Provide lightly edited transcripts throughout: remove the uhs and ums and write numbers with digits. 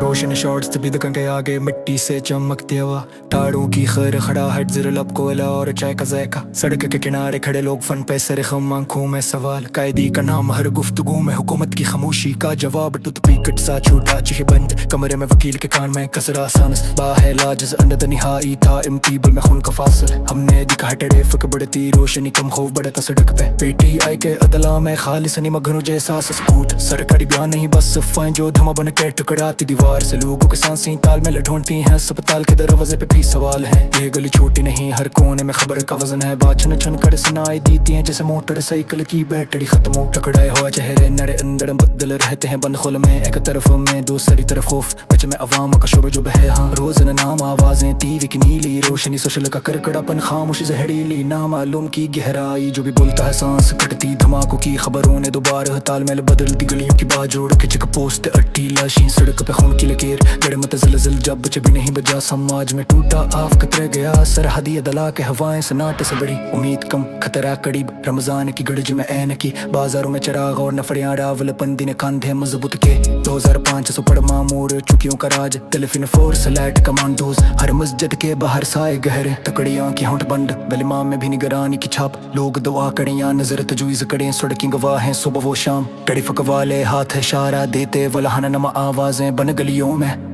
रोशन shots तभी दुकान के आगे मिट्टी से चमकती हवा, तारों की खैर खड़ाहट ज़रा लब कोयला और चाय का जायका। सड़क के किनारे खड़े लोग फन पे सर खम, आंखों में सवाल, कायदी का नाम हर गुफ्तगू में, हुकूमत की खामोशी का जवाब। टूथपिक सा छोटा चिहे बंद कमरे में, वकील के कान में कसरा सांस, बाहे लाजिज अंदर निहाई था इम्तीबल में खून का फासिल। हमने दिखा टड़े फक बढ़ती रोशनी, कम खौफ बढ़ता सड़क पे। PTI के अदला में खालिसनी मगनू जैसा सकूट, सरकारी बयान नहीं बस अफवाहें जो धमा बन के टकराती दीवार से। लोगों के सांसें तालमेल ढूंढती हैं, अस्पताल के दरवाजे पे भी सवाल है। ये गली छोटी नहीं, हर कोने में खबर का वजन है। बात छन छन कर सुनाई देती हैं जैसे मोटरसाइकिल की बैटरी खत्म हो। टकराए हुआ चेहरे नरे अंदर बदल रहते हैं बंद खुल में, एक तरफ में दूसरी तरफ खौफ, बच में अवाम का शोर जो बहे। हाँ रोज नाम आवाजें, टीवी की नीली रोशनी, सोशल का करकड़ापन, खामोशी जहरीली नामालूम की गहराई। जो भी बोलता है सांस कटती, धमाकों की खबरों ने दोबारा तालमेल बदलती। गलियों की बाजोड़ के चेक पोस्ट, अट्टी लाशी, सड़क पे खून की लकीर, गड़े मत ज़लज़ल जब बच भी नहीं बजा। समाज में टूटा आफ कतरे गया, सरहदी अदला के हवाएं सन्नाटे से बड़ी, उम्मीद कम खतरा करीब। रमजान की गड़ज में ऐनकी, बाजारों में चिराग और नफरियां रावल पंदी ने कंधे मजबूत के। 2005 सुपड़ मामूर चुकियों का राज, टेलीफोन फोर्स लैट कमांडोज, हर मस्जिद के बाहर साए गहरे, तकड़ियां की होंठ बंद, बेलिमाम में भी निगरानी की छाप। लोग दुआ कड़ियां नजर तजवीज़ करें, सड़की गवाहें सुबह वो शाम, कड़ी फक वाले हाथ इशारा देते, वलहन नमा आवाजें बन गलियों में।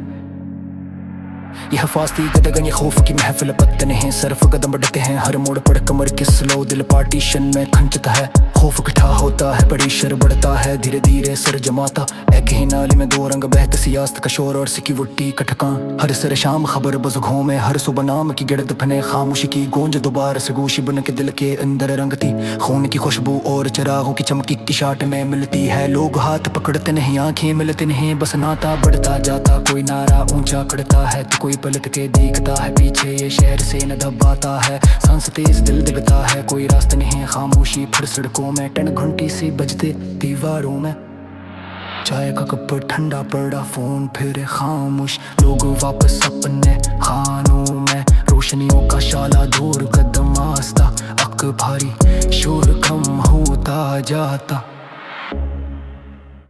यह फास्ती गदगन, ये खौफ की महफिल पत्ते नहीं, सरफ कदम बढ़ते हैं, हर मोड़ पर कमर के स्लो, दिल पार्टीशन में खंचता है। खौफ इकट्ठा होता है, प्रेशर बढ़ता है, धीरे धीरे सर जमाता। एक ही नाली में दो रंग बहते, सियासत का शोर और सिक्योरिटी का ठकान। हर सर शाम खबर बुजुर्गों में, हर सुबह नाम की गिरद फने, खामोशी की गूंज दोबारा से गोशी बन के दिल के अंदर रंगती। खून की खुशबू और चिरागों की चमकी इक्तिशाट में मिलती है। लोग हाथ पकड़ते नहीं, आंखें मिलती नहीं, बस नाता बढ़ता जाता। कोई नारा ऊंचा करता है तो कोई पलट के देखता है पीछे, ये शहर से न दबाता है। सांस तेज दिल दिखता है, कोई रास्ता नहीं, खामोशी फिर सड़कों में, टन घंटी से बजते दीवारों में। चाय का कप ठंडा पड़ा, फोन फिर खामोश, लोग वापस अपने खानों में। रोशनियों का शाला दूर कदम आस्ता, अक भारी शोर कम होता जाता।